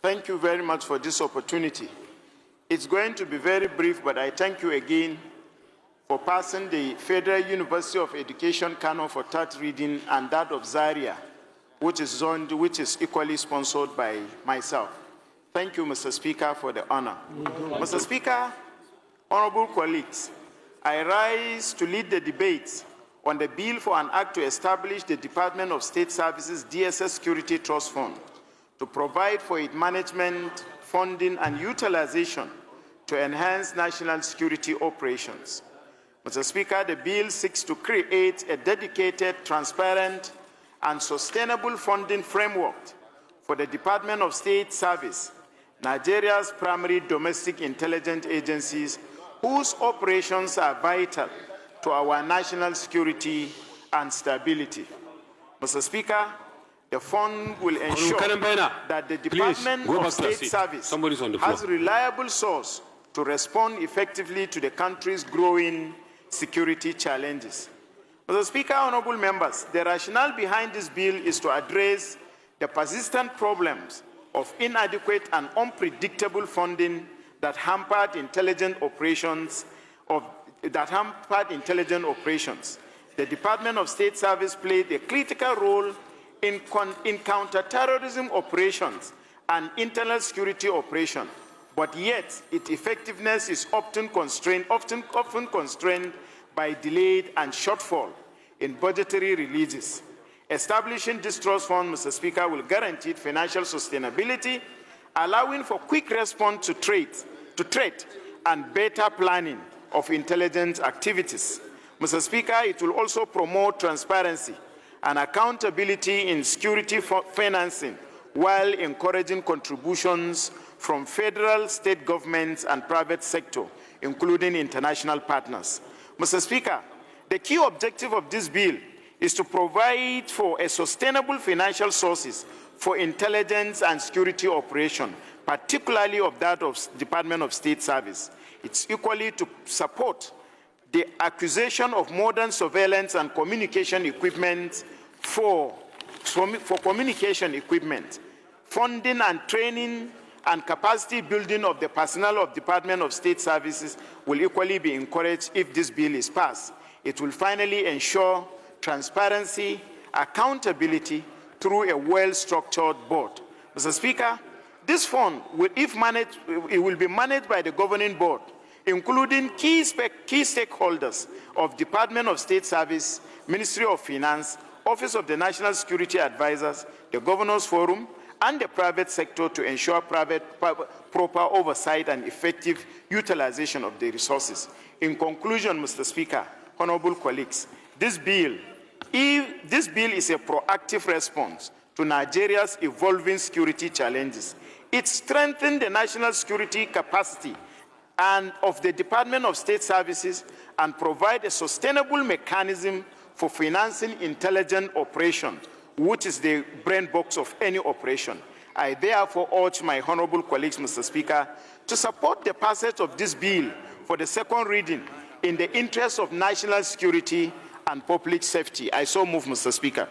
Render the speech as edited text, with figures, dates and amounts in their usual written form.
Thank you very much for this opportunity. It's going to be very brief, but I thank you again for passing the Federal University of Education Canon for third reading and that of Zaria, which is equally sponsored by myself. Thank you, Mr. Speaker, for the honor. Mr. Speaker, honorable colleagues, I rise to lead the debate on the bill for an act to establish the Department of State Services DSS Security Trust Fund to provide for its management, funding, and utilization to enhance national security operations. Mr. Speaker, the bill seeks to create a dedicated, transparent, and sustainable funding framework for the Department of State Service, Nigeria's primary domestic intelligence agencies, whose operations are vital to our national security and stability. Mr. Speaker, the fund will ensure that the Department of State Service has a reliable source to respond effectively to the country's growing security challenges. Mr. Speaker, honorable members, the rationale behind this bill is to address the persistent problems of inadequate and unpredictable funding that hampered intelligence operations. The Department of State Service played a critical role in counter-terrorism operations and internal security operations, but yet its effectiveness is often constrained by delayed and shortfall in budgetary releases. Establishing this trust fund, Mr. Speaker, will guarantee financial sustainability, allowing for quick response to threat and better planning of intelligence activities. Mr. Speaker, it will also promote transparency and accountability in security financing while encouraging contributions from federal, state governments, and private sector, including international partners. Mr. Speaker, the key objective of this bill is to provide for a sustainable financial sources for intelligence and security operation, particularly of that of Department of State Service. It's equally to support the acquisition of modern surveillance and communication equipment for communication equipment, funding and training and capacity building of the personnel of Department of State Services will equally be encouraged if this bill is passed. It will finally ensure transparency, accountability through a well-structured board. Mr. Speaker, this fund, it will be managed by the governing board, including key stakeholders of Department of State Service, Ministry of Finance, Office of the National Security Advisors, the Governors Forum, and the private sector to ensure proper oversight and effective utilization of the resources. In conclusion, Mr. Speaker, honorable colleagues, this bill is a proactive response to Nigeria's evolving security challenges. It strengthens the national security capacity and of the Department of State Services and provides a sustainable mechanism for financing intelligent operation, which is the brain box of any operation. I therefore urge my honorable colleagues, Mr. Speaker, to support the passage of this bill for the second reading in the interest of national security and public safety. I so move, Mr. Speaker.